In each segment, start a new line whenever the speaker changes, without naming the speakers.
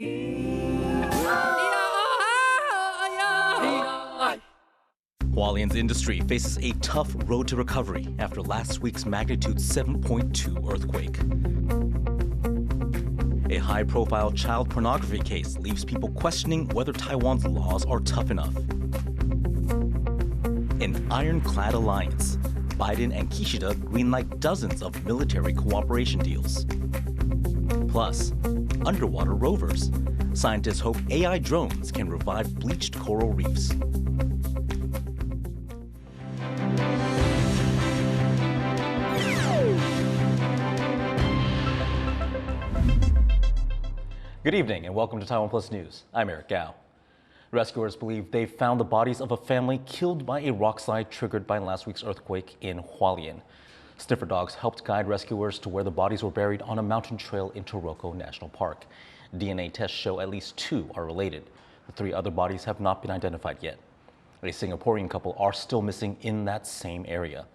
Hualien's industry faces a tough road to recovery after last week's magnitude 7.2 earthquake. A high-profile child pornography case leaves people questioning whether Taiwan's laws are tough enough. An ironclad alliance, Biden and Kishida greenlight dozens of military cooperation deals. Plus, underwater rovers. Scientists hope AI drones can revive bleached coral reefs. Good evening and welcome to TaiwanPlus News. I'm Eric Gao. Rescuers believe they've found the bodies of a family killed by a rockslide triggered by last week's earthquake in Hualien. Sniffer dogs helped guide rescuers to where the bodies were buried on a mountain trail in Taroko National Park. DNA tests show at least 2 are related. The 3 other bodies have not been identified yet. A Singaporean couple are still missing in that same area.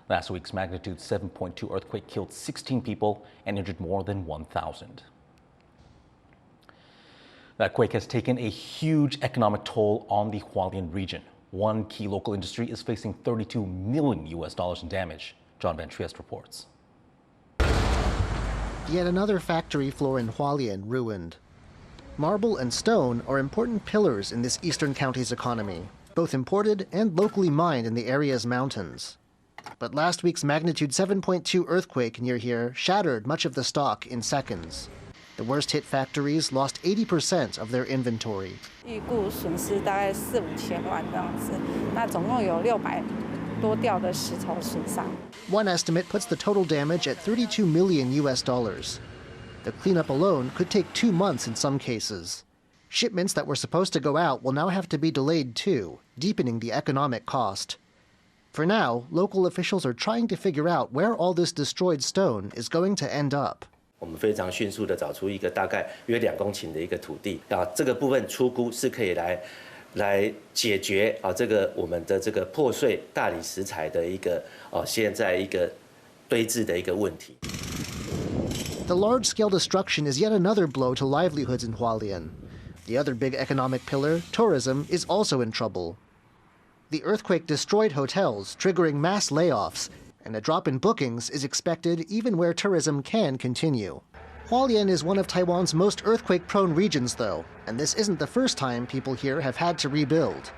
Last week's magnitude 7.2 earthquake killed 16 people and injured more than 1,000. That quake has taken a huge economic toll on the Hualien region. One key local industry is facing $32 million in damage. John Van Trieste reports.
Yet another factory floor in Hualien ruined. Marble and stone are important pillars in this eastern county's economy, both imported and locally mined in the area's mountains. But last week's magnitude 7.2 earthquake near here shattered much of the stock in seconds. The worst-hit factories lost 80% of their inventory. One estimate puts the total damage at $32 million. The cleanup alone could take 2 months in some cases. Shipments that were supposed to go out will now have to be delayed too, deepening the economic cost. For now, local officials are trying to figure out where all this destroyed stone is going to end up.
我们非常迅速的找出一个大概约2公顷的一个土地啊，这个部分初估是可以来解决啊这个我们的这个破碎大理石材的一个现在一个堆置的一个问题。
The large-scale destruction is yet another blow to livelihoods in Hualien. The other big economic pillar, tourism, is also in trouble. The earthquake destroyed hotels, triggering mass layoffs, and a drop in bookings is expected even where tourism can continue. Hualien is one of Taiwan's most earthquake-prone regions, though, and this isn't the first time people here have had to rebuild.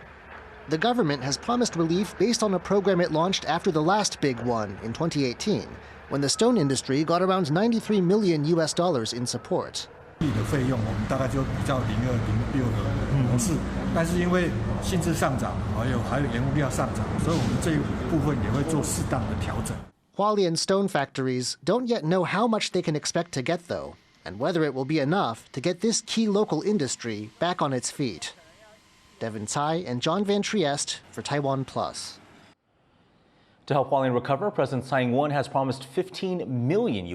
The government has promised relief based on a program it launched after the last big one in 2018, when the stone industry got around $93 million in support.
的费用我们大概就比较02、06的模式，但是因为薪资上涨，还有原物料上涨，所以我们这一部分也会做适当的调整。
Hualien stone factories don't yet know how much they can expect to get, though, and whether it will be enough to get this key local industry back on its feet. Devin Tsai and John Van Trieste for TaiwanPlus.
To help Hualien recover, President Tsai Ing-wen has promised $15 million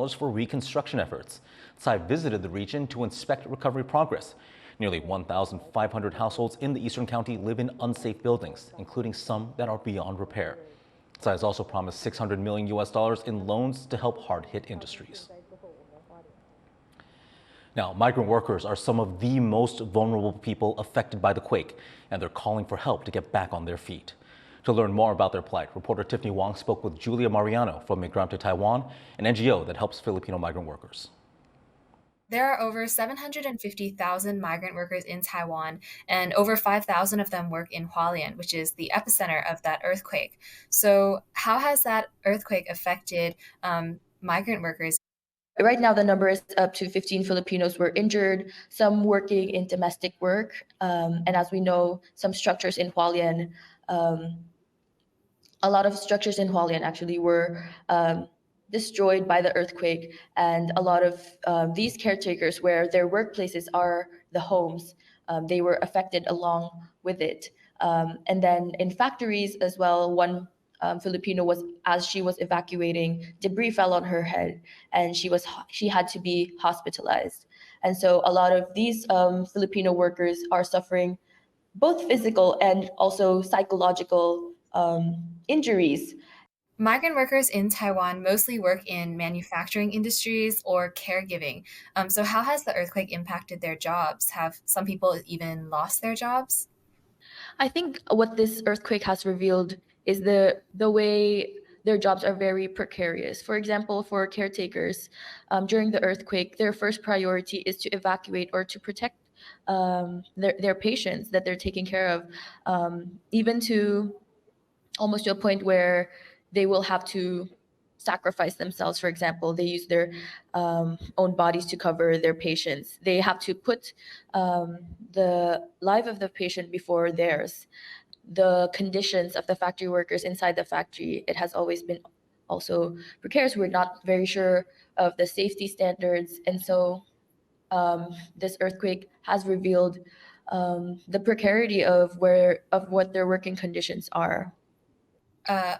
for reconstruction efforts. Tsai visited the region to inspect recovery progress. Nearly 1,500 households in the eastern county live in unsafe buildings, including some that are beyond repair. Tsai has also promised $600 million in loans to help hard-hit industries. Now, migrant workers are some of the most vulnerable people affected by the quake, and they're calling for help to get back on their feet. To learn more about their plight, reporter Tiffany Wong spoke with Julia Mariano from Migrant to Taiwan, an NGO that helps Filipino migrant workers.
There are over 750,000 migrant workers in Taiwan, and over 5,000 of them work in Hualien, which is the epicenter of that earthquake. So how has that earthquake affected migrant workers?
Right now, the number is up to 15 Filipinos were injured, some working in domestic work. And as we know, some structures in Hualien, a lot of structures in Hualien actually were destroyed by the earthquake, and a lot of these caretakers where their workplaces are the homes, they were affected along with it. And then in factories as well, one Filipino was, as she was evacuating, debris fell on her head and she had to be hospitalized. And so a lot of these Filipino workers are suffering both physical and also psychological injuries.
Migrant workers in Taiwan mostly work in manufacturing industries or caregiving. So, how has the earthquake impacted their jobs? Have some people even lost their jobs?
I think what this earthquake has revealed is the way their jobs are very precarious. For example, for caretakers, during the earthquake, their first priority is to evacuate or to protect their patients that they're taking care of, even to almost to a point where they will have to sacrifice themselves. For example, they use their own bodies to cover their patients. They have to put the life of the patient before theirs. The conditions of the factory workers inside the factory, it has always been also precarious. We're not very sure of the safety standards, and so this earthquake has revealed the precarity of what their working conditions are.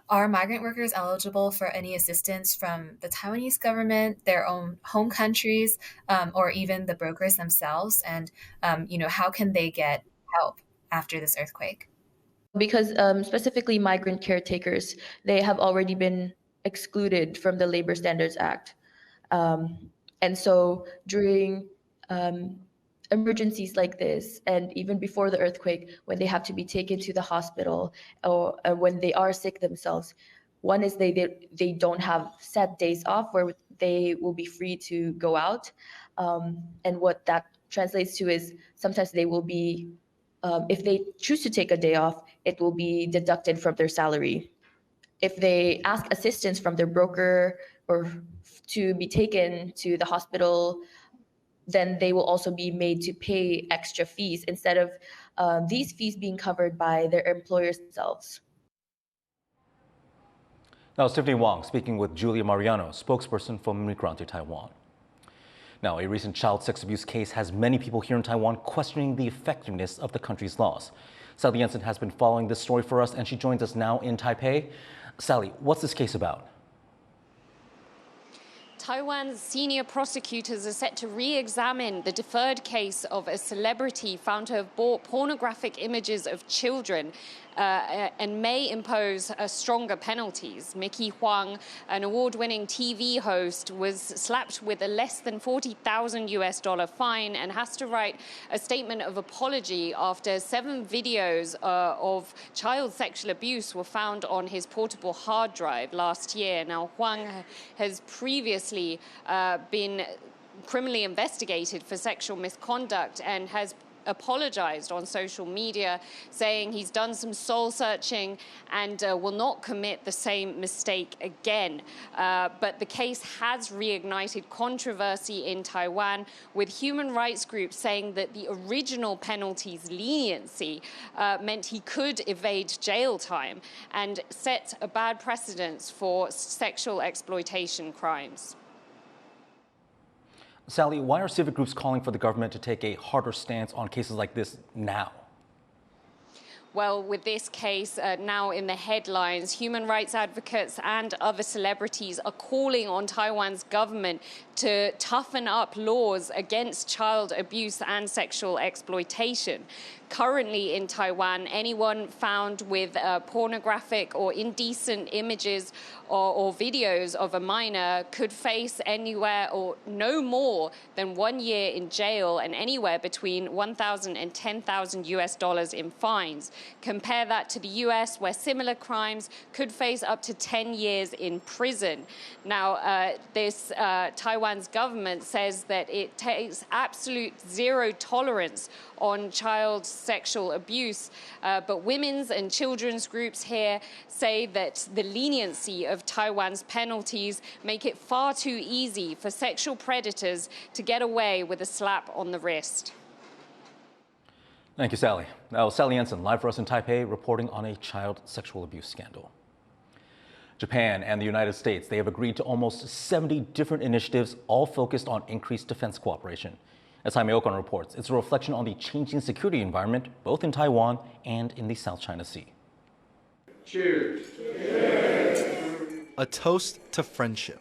Are migrant workers eligible for any assistance from the Taiwanese government, their own home countries, or even the brokers themselves? And how can they get help after this earthquake?
Because specifically migrant caretakers, they have already been excluded from the Labor Standards Act. And so during emergencies like this, and even before the earthquake, when they have to be taken to the hospital or when they are sick themselves, one is they don't have set days off where they will be free to go out. And what that translates to is sometimes they will be, if they choose to take a day off, it will be deducted from their salary. If they ask assistance from their broker or to be taken to the hospital, then they will also be made to pay extra fees instead of these fees being covered by their employers themselves.
Now, Tiffany Wang speaking with Julia Mariano, spokesperson for Migrant Taiwan. Now, a recent child sex abuse case has many people here in Taiwan questioning the effectiveness of the country's laws. Sally Jensen has been following this story for us, and she joins us now in Taipei. Sally, what's this case about?
Taiwan's senior prosecutors are set to re-examine the deferred case of a celebrity found to have bought pornographic images of children and may impose stronger penalties. Mickey Huang, an award-winning TV host, was slapped with a less than $40,000 fine and has to write a statement of apology after 7 videos of child sexual abuse were found on his portable hard drive last year. Now, Huang has previously been criminally investigated for sexual misconduct and has apologized on social media, saying he's done some soul searching and will not commit the same mistake again. But the case has reignited controversy in Taiwan, with human rights groups saying that the original penalty's leniency meant he could evade jail time and set a bad precedent for sexual exploitation crimes.
Sally, why are civic groups calling for the government to take a harder stance on cases like this now?
Well, with this case now in the headlines, human rights advocates and other celebrities are calling on Taiwan's government to toughen up laws against child abuse and sexual exploitation. Currently in Taiwan, anyone found with pornographic or indecent images or videos of a minor could face anywhere or no more than 1 year in jail and anywhere between $1,000 and $10,000 in fines. Compare that to the US, where similar crimes could face up to 10 years in prison. Now, Taiwan's government says that it takes absolute zero tolerance on child sexual abuse, but women's and children's groups here say that the leniency of Taiwan's penalties make it far too easy for sexual predators to get away with a slap on the wrist.
Thank you, Sally. Now, Sally Jensen, live for us in Taipei, reporting on a child sexual abuse scandal. Japan and the United States, they have agreed to almost 70 different initiatives, all focused on increased defense cooperation. As Jaime Ocon reports, it's a reflection on the changing security environment, both in Taiwan and in the South China Sea.
Cheers. A toast to friendship.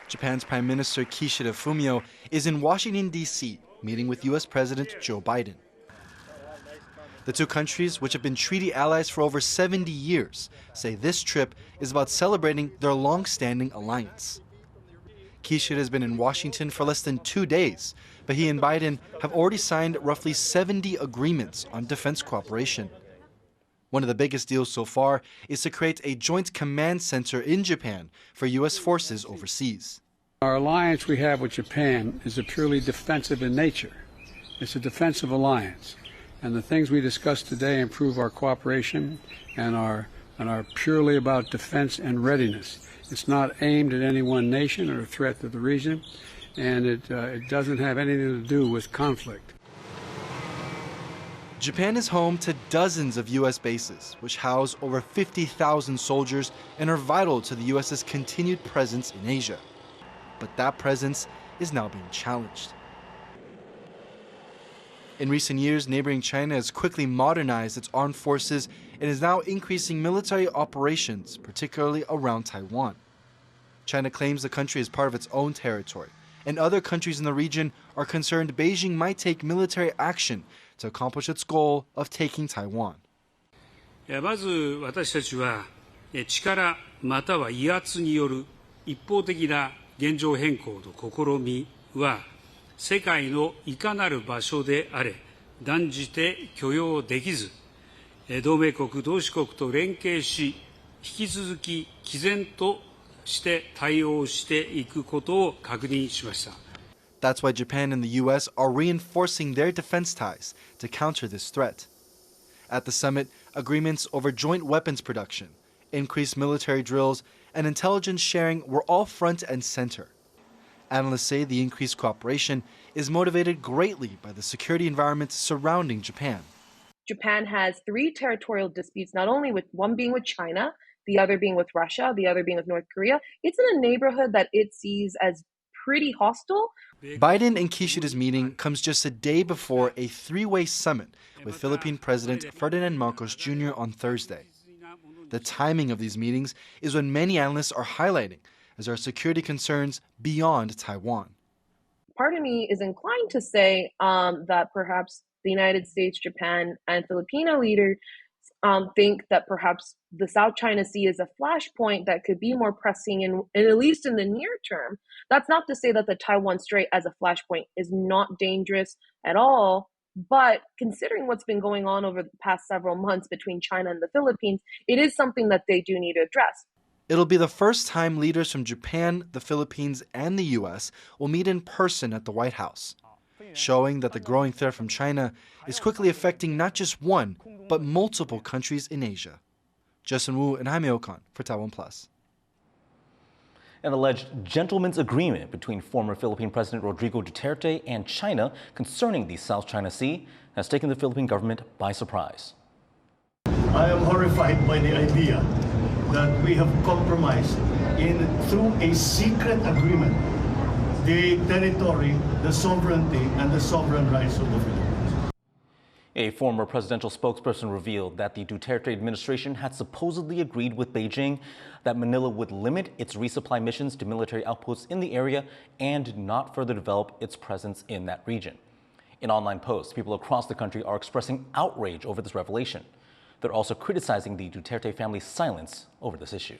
Japan's Prime Minister Kishida Fumio is in Washington, D.C., meeting with U.S. President Joe Biden. The two countries, which have been treaty allies for over 70 years, say this trip is about celebrating their long-standing alliance. Kishida has been in Washington for less than 2 days, but he and Biden have already signed roughly 70 agreements on defense cooperation. One of the biggest deals so far is to create a joint command center in Japan for U.S. forces overseas.
Our alliance we have with Japan is a purely defensive in nature. It's a defensive alliance. And the things we discussed today improve our cooperation and are purely about defense and readiness. It's not aimed at any one nation or a threat to the region, and it doesn't have anything to do with conflict.
Japan is home to dozens of U.S. bases, which house over 50,000 soldiers and are vital to the U.S.'s continued presence in Asia. But that presence is now being challenged. In recent years, neighboring China has quickly modernized its armed forces and is now increasing military operations, particularly around Taiwan. China claims the country is part of its own territory, and other countries in the region are concerned Beijing might take military action to accomplish its goal of taking Taiwan.
まず私たちは力または威圧による一方的な現状変更の試みは世界のいかなる場所であれ断じて許容できず、同盟国同志国と連携し引き続き毅然として対応していくことを確認しました。
That's why Japan and the U.S. are reinforcing their defense ties to counter this threat. At the summit, agreements over joint weapons production, increased military drills, and intelligence sharing were all front and center. Analysts say the increased cooperation is motivated greatly by the security environment surrounding Japan.
Japan has 3 territorial disputes, not only with one being with China, the other being with Russia, the other being with North Korea. It's in a neighborhood that it sees as pretty hostile.
Biden and Kishida's meeting comes just a day before a 3-way summit with Philippine President Ferdinand Marcos Jr. on Thursday. The timing of these meetings is what many analysts are highlighting as there are security concerns beyond Taiwan.
Part of me is inclined to say that perhaps the United States, Japan, and Filipino leaders think that perhaps the South China Sea is a flashpoint that could be more pressing, and at least in the near term. That's not to say that the Taiwan Strait as a flashpoint is not dangerous at all, but considering what's been going on over the past several months between China and the Philippines, it is something that they do need to address.
It'll be the first time leaders from Japan, the Philippines, and the U.S. will meet in person at the White House, showing that the growing threat from China is quickly affecting not just one, but multiple countries in Asia. Justin Wu and Jaime Okan for TaiwanPlus.
An alleged gentleman's agreement between former Philippine President Rodrigo Duterte and China concerning the South China Sea has taken the Philippine government by surprise.
I am horrified by the idea that we have compromised through a secret agreement the territory, the sovereignty, and the sovereign rights of the Philippines.
A former presidential spokesperson revealed that the Duterte administration had supposedly agreed with Beijing that Manila would limit its resupply missions to military outposts in the area and not further develop its presence in that region. In online posts, people across the country are expressing outrage over this revelation. They're also criticizing the Duterte family's silence over this issue.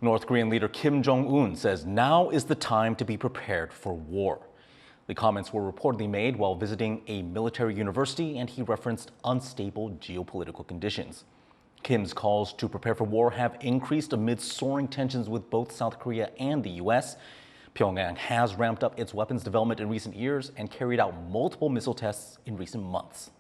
North Korean leader Kim Jong-un says now is the time to be prepared for war. The comments were reportedly made while visiting a military university, and he referenced unstable geopolitical conditions. Kim's calls to prepare for war have increased amid soaring tensions with both South Korea and the U.S. Pyongyang has ramped up its weapons development in recent years and carried out multiple missile tests in recent months.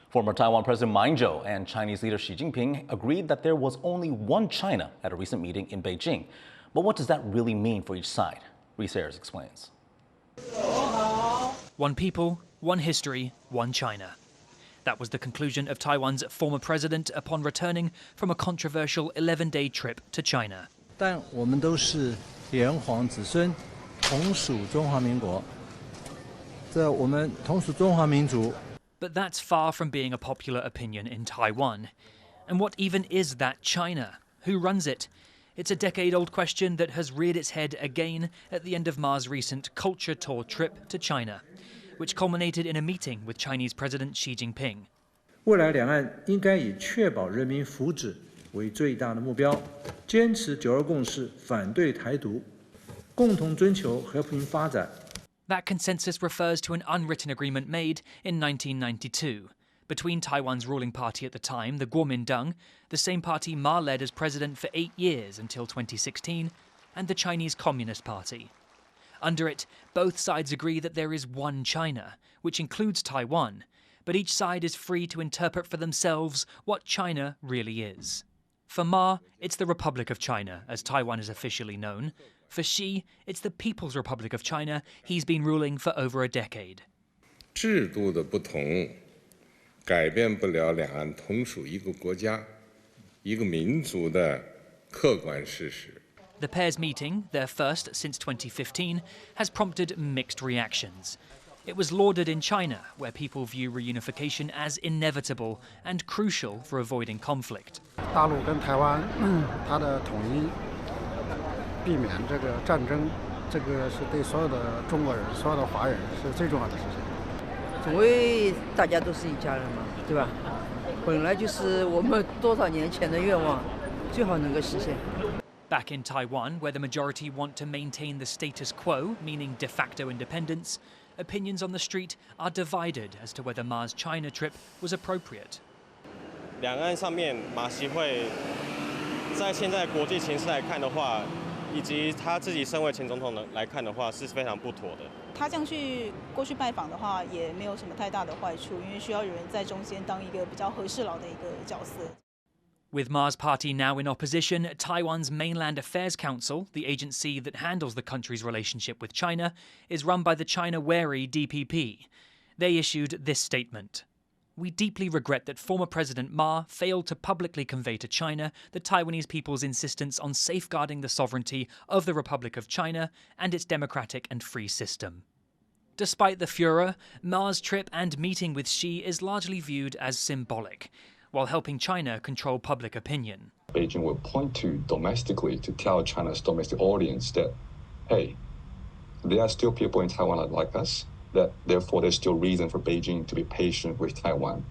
Former Taiwan President Ma Ying-jeou and Chinese leader Xi Jinping agreed that there was only one China at a recent meeting in Beijing. But what does that really mean for each side? Reese Ayers explains.
One people, one history, one China. That was the conclusion of Taiwan's former president upon returning from a controversial 11-day trip to China.
但我们都是炎黄子孙，同属中华民国。这我们同属中华民族。
But that's far from being a popular opinion in Taiwan. And what even is that China? Who runs it? It's a decade-old question that has reared its head again at the end of Ma's recent culture tour trip to China. which culminated in a meeting with Chinese President Xi Jinping.
未来两岸应该以确保人民福祉为最大的目标，坚持九二共识，反对台独，共同追求和平发展。
That consensus refers to an unwritten agreement made in 1992 between Taiwan's ruling party at the time, the Kuomintang, the same party Ma led as president for 8 years until 2016, and the Chinese Communist Party. Under it, both sides agree that there is one China, which includes Taiwan, but each side is free to interpret for themselves what China really is. For Ma, it's the Republic of China, as Taiwan is officially known. For Xi, it's the People's Republic of China he's been ruling for over a decade.
制度的不同，改变不了两岸同属一个国家、一个民族的客观事实。
The pair's meeting, their first since 2015, has prompted mixed reactions. It was lauded in China, where people view reunification as inevitable and crucial for avoiding conflict.
大陆跟台湾，它的统一，避免这个战争，这个是对所有的中国人、所有的华人是最重要的事情。
总归大家都是一家人嘛，对吧？本来就是我们多少年前的愿望，最好能够实现。
Back in Taiwan, where the majority want to maintain the status quo, meaning de facto independence, opinions on the street are divided as to whether Ma's China trip was appropriate.
两岸上面马习会在现在国际形势来看的话，以及他自己身为前总统来看的话，是非常不妥的。
他这样过去拜访的话，也没有什么太大的坏处，因为需要有人在中间当一个比较和事佬的一个角色。
With Ma's party now in opposition, Taiwan's Mainland Affairs Council, the agency that handles the country's relationship with China, is run by the China-wary DPP. They issued this statement. We deeply regret that former President Ma failed to publicly convey to China the Taiwanese people's insistence on safeguarding the sovereignty of the Republic of China and its democratic and free system. Despite the furor, Ma's trip and meeting with Xi is largely viewed as symbolic, while helping China control public opinion.
Beijing will point to domestically to tell China's domestic audience that, hey, there are still people in Taiwan like us, that therefore there's still reason for Beijing to be patient with Taiwan.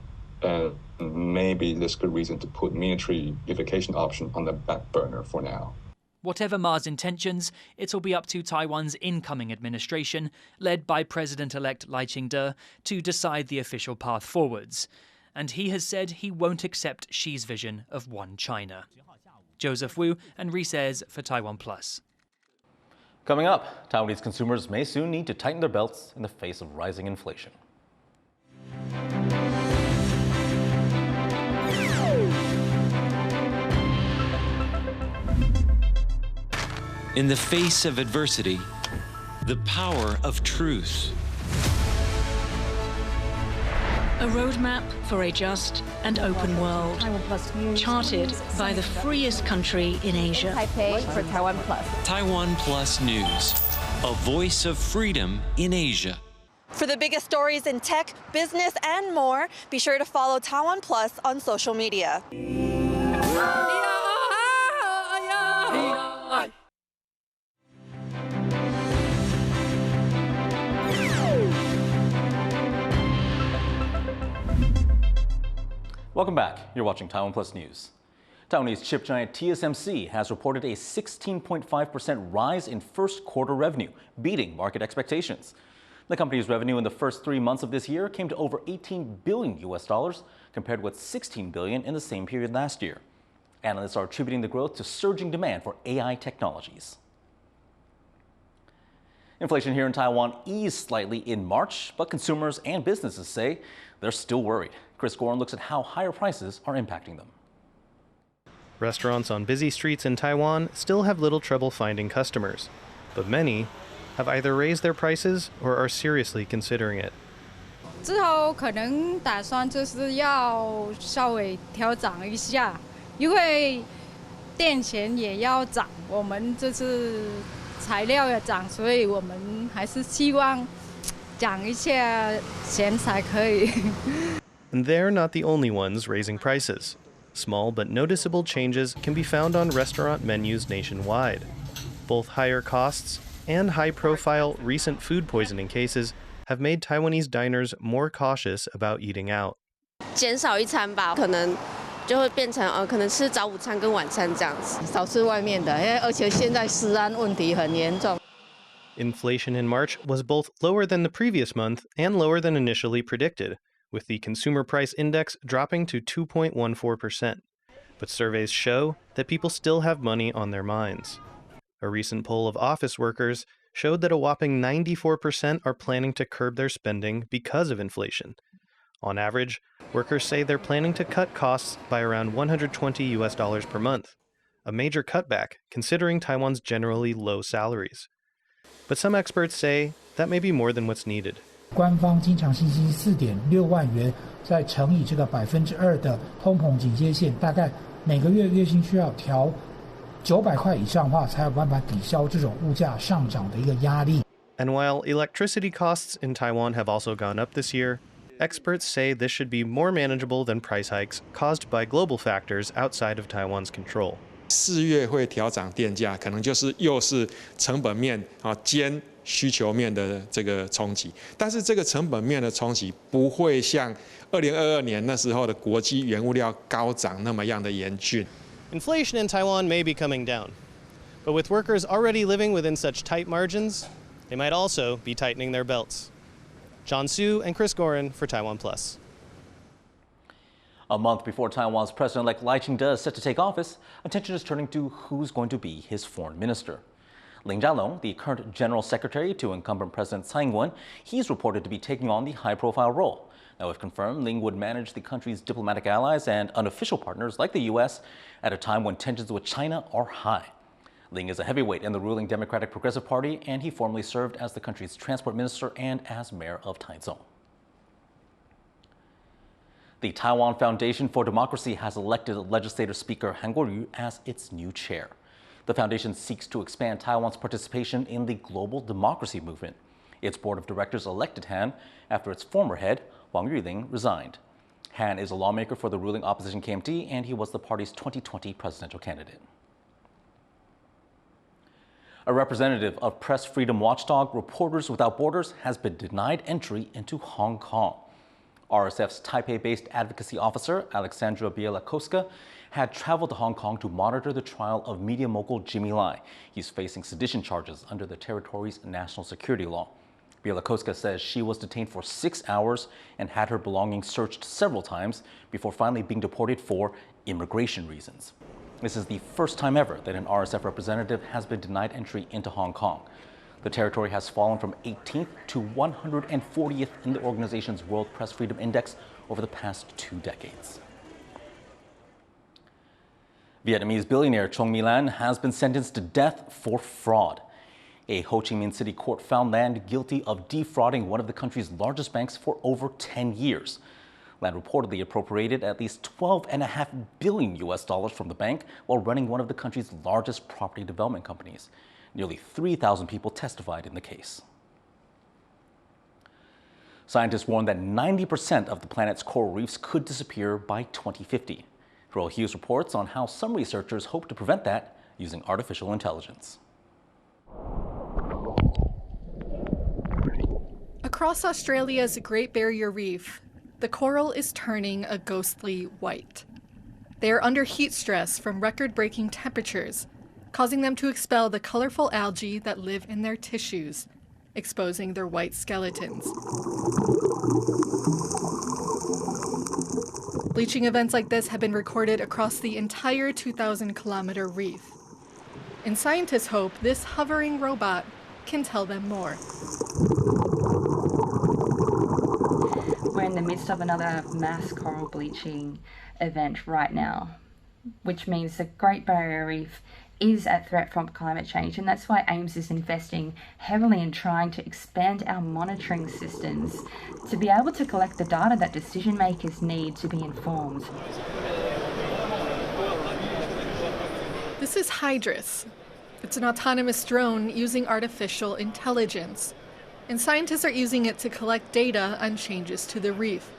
And maybe there's good reason to put military unification option on the back burner for now.
Whatever Ma's intentions, it'll be up to Taiwan's incoming administration, led by President-elect Lai Ching-te, to decide the official path forwards. And he has said he won't accept Xi's vision of one China. Joseph Wu and Rees for TaiwanPlus.
Coming up, Taiwanese consumers may soon need to tighten their belts in the face of rising inflation.
In the face of adversity, the power of truth.
A roadmap for a just and open world, charted by the freest country in Asia.
Taipei for TaiwanPlus.
TaiwanPlus News, a voice of freedom in Asia.
For the biggest stories in tech, business, and more, be sure to follow TaiwanPlus on social media.
Welcome back. You're watching TaiwanPlus News. Taiwanese chip giant TSMC has reported a 16.5% rise in first quarter revenue, beating market expectations. The company's revenue in the first 3 months of this year came to over $18 billion, compared with $16 billion in the same period last year. Analysts are attributing the growth to surging demand for AI technologies. Inflation here in Taiwan eased slightly in March, but consumers and businesses say they're still worried. Chris Gorn looks at how higher prices are impacting them.
Restaurants on busy streets in Taiwan still have little trouble finding customers, but many have either raised their prices or are seriously considering it.
之后可能打算就是要稍微调整一下，因为店钱也要涨，我们这次材料也涨，所以我们还是希望涨一下钱才可以。
And they're not the only ones raising prices. Small but noticeable changes can be found on restaurant menus nationwide. Both higher costs and high-profile recent food poisoning cases have made Taiwanese diners more cautious about eating out.
减少一餐吧，可能就会变成可能吃早午餐跟晚餐这样子，
少吃外面的，而且现在食安问题很严重。
Inflation in March was both lower than the previous month and lower than initially predicted, with the consumer price index dropping to 2.14%. But surveys show that people still have money on their minds. A recent poll of office workers showed that a whopping 94% are planning to curb their spending because of inflation. On average, workers say they're planning to cut costs by around $120 per month, a major cutback considering Taiwan's generally low salaries. But some experts say that may be more than what's needed.
官方经常信息4.6万元，再乘以这个2%的通膨警戒线，大概每个月月薪需要调900块以上的话，才有办法抵消这种物价上涨的一个压力。
And while electricity costs in Taiwan have also gone up this year, experts say this should be more manageable than price hikes caused by global factors outside of Taiwan's control.
4月会调涨电价，可能又是成本面兼需求面的这个冲击，但是这个成本面的冲击不会像2022年那时候的国际原物料高涨那么样的严峻。
Inflation in Taiwan may be coming down, but with workers already living within such tight margins, they might also be tightening their belts. John Su and Chris Gorin for TaiwanPlus.
A month before Taiwan's President-elect Lai Ching-te is set to take office, attention is turning to who's going to be his foreign minister. Ling Jialong, the current general secretary to incumbent President Tsai Ing-wen, he's reported to be taking on the high-profile role. Now, if confirmed, Ling would manage the country's diplomatic allies and unofficial partners like the U.S. at a time when tensions with China are high. Ling is a heavyweight in the ruling Democratic Progressive Party, and he formerly served as the country's transport minister and as mayor of Taichung. The Taiwan Foundation for Democracy has elected legislative speaker Han Kuo-yu as its new chair. The foundation seeks to expand Taiwan's participation in the global democracy movement. Its board of directors elected Han after its former head, Wang Yuling, resigned. Han is a lawmaker for the ruling opposition KMT, and he was the party's 2020 presidential candidate. A representative of press freedom watchdog Reporters Without Borders has been denied entry into Hong Kong. RSF's Taipei-based advocacy officer, Alexandra Bielakowska, had traveled to Hong Kong to monitor the trial of media mogul Jimmy Lai. He's facing sedition charges under the territory's national security law. Bielakowska says she was detained for 6 hours and had her belongings searched several times before finally being deported for immigration reasons. This is the first time ever that an RSF representative has been denied entry into Hong Kong. The territory has fallen from 18th to 140th in the organization's World Press Freedom Index over the past 2 decades. Vietnamese billionaire Chong My-lan has been sentenced to death for fraud. A Ho Chi Minh City court found Lan guilty of defrauding one of the country's largest banks for over 10 years. Lan reportedly appropriated at least $12.5 billion from the bank while running one of the country's largest property development companies. Nearly 3,000 people testified in the case. Scientists warn that 90% of the planet's coral reefs could disappear by 2050. Joel Hughes reports on how some researchers hope to prevent that using artificial intelligence.
Across Australia's Great Barrier Reef, the coral is turning a ghostly white. They are under heat stress from record-breaking temperatures, causing them to expel the colorful algae that live in their tissues, exposing their white skeletons. Bleaching events like this have been recorded across the entire 2,000-kilometer reef. And scientists hope this hovering robot can tell them more.
We're in the midst of another mass coral bleaching event right now, which means the Great Barrier Reef is at threat from climate change, and that's why AIMS is investing heavily in trying to expand our monitoring systems to be able to collect the data that decision makers need to be informed.
This is Hydrus. It's an autonomous drone using artificial intelligence, and scientists are using it to collect data on changes to the reef,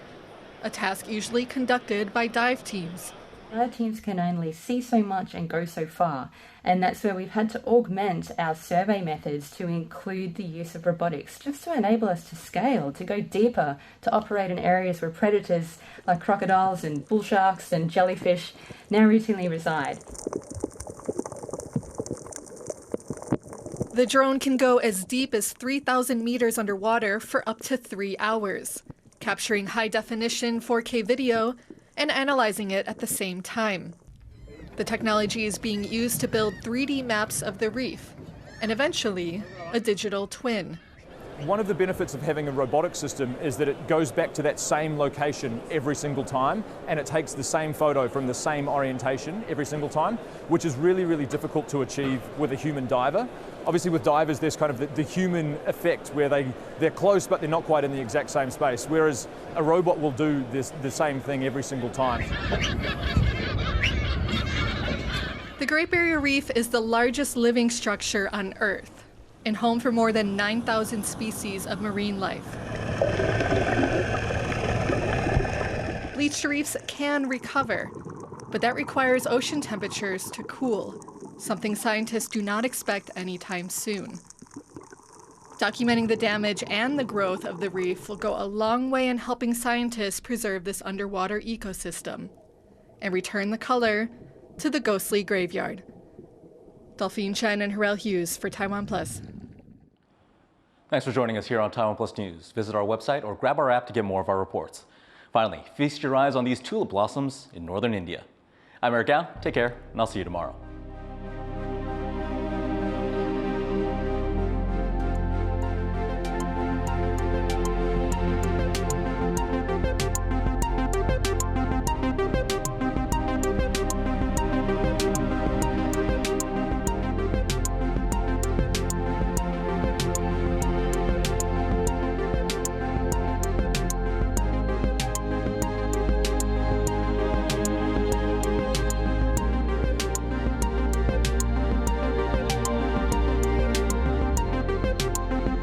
a task usually conducted by dive teams.
Our teams can only see so much and go so far, and that's where we've had to augment our survey methods to include the use of robotics, just to enable us to scale, to go deeper, to operate in areas where predators like crocodiles and bull sharks and jellyfish now routinely reside.
The drone can go as deep as 3,000 meters underwater for up to 3 hours, capturing high-definition 4K video and analyzing it at the same time. The technology is being used to build 3D maps of the reef and eventually a digital twin.
One of the benefits of having a robotic system is that it goes back to that same location every single time, and it takes the same photo from the same orientation every single time, which is really, really difficult to achieve with a human diver. Obviously with divers there's kind of the human effect where they're close but they're not quite in the exact same space, whereas a robot will do the same thing every single time.
The Great Barrier Reef is the largest living structure on Earth and home for more than 9,000 species of marine life. Bleached reefs can recover, but that requires ocean temperatures to cool, something scientists do not expect anytime soon. Documenting the damage and the growth of the reef will go a long way in helping scientists preserve this underwater ecosystem and return the color to the ghostly graveyard. Delphine Chen and Harel Hughes for TaiwanPlus.
Thanks for joining us here on TaiwanPlus News. Visit our website or grab our app to get more of our reports. Finally, feast your eyes on these tulip blossoms in northern India. I'm Eric Gao. Take care, and I'll see you tomorrow.